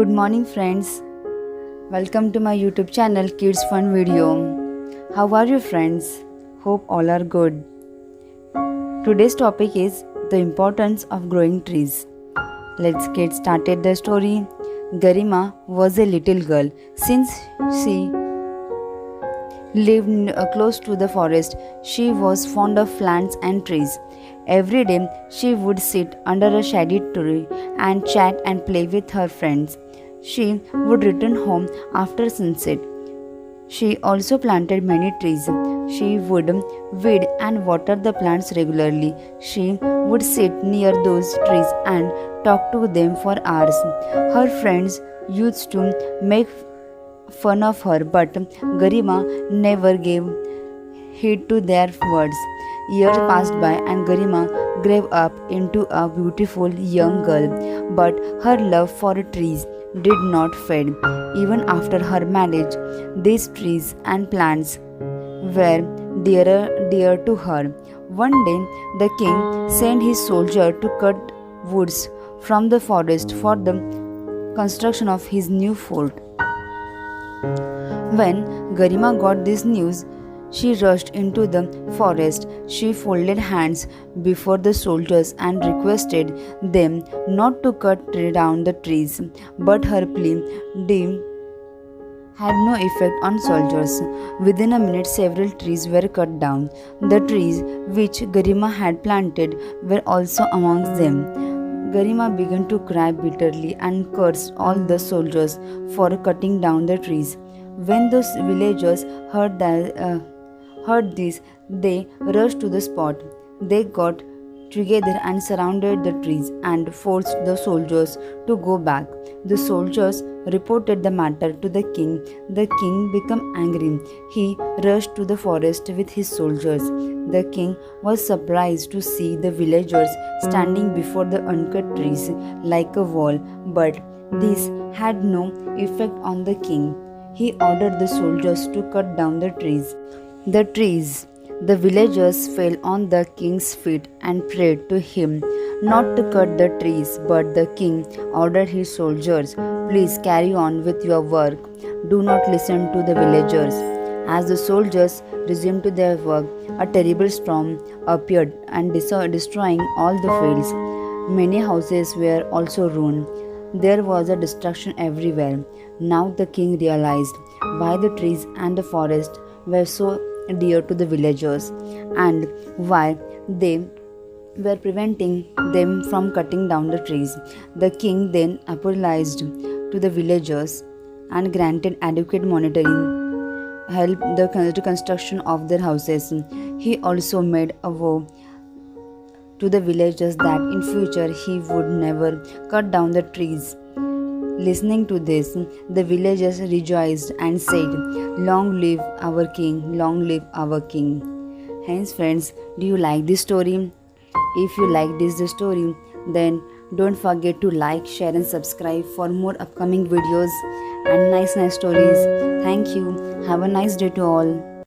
Good morning friends. Welcome to my YouTube channel Kids Fun Video. How are you friends? Hope all are good. Today's topic is the importance of growing trees. Let's get started the story. Garima was a little girl. Since she lived close to the forest, she was fond of plants and trees. Every day she would sit under a shady tree and chat and play with her friends. She would return home after sunset. She also planted many trees. She would weed and water the plants regularly. She would sit near those trees and talk to them for hours. Her friends used to make fun of her, but Garima never gave heed to their words. Years passed by and Garima grew up into a beautiful young girl, but her love for trees did not fade. Even after her marriage, these trees and plants were dear to her. One day, the king sent his soldier to cut woods from the forest for the construction of his new fort. When Garima got this news, she rushed into the forest. She folded hands before the soldiers and requested them not to cut down the trees. But her plea had no effect on soldiers. Within a minute, several trees were cut down. The trees which Garima had planted were also amongst them. Garima began to cry bitterly and cursed all the soldiers for cutting down the trees. When those villagers heard this, they rushed to the spot. They got together and surrounded the trees and forced the soldiers to go back. The soldiers reported the matter to the king. The king became angry. He rushed to the forest with his soldiers. The king was surprised to see the villagers standing before the uncut trees like a wall, but this had no effect on the king. He ordered the soldiers to cut down the trees. The villagers fell on the king's feet and prayed to him not to cut the trees, but the king ordered his soldiers, "Please carry on with your work. Do not listen to the villagers." As the soldiers resumed to their work, a terrible storm appeared and destroying all the fields. Many houses were also ruined. There was a destruction everywhere. Now the king realized why the trees and the forest were so dear to the villagers and why they were preventing them from cutting down the trees. The king then apologized to the villagers and granted adequate monetary help the construction of their houses. He also made a vow to the villagers that in future he would never cut down the trees. Listening to this, the villagers rejoiced and said, "Long live our king, long live our king." Hence friends, do you like this story? If you like this story, then don't forget to like, share and subscribe for more upcoming videos and nice stories. Thank you. Have a nice day to all.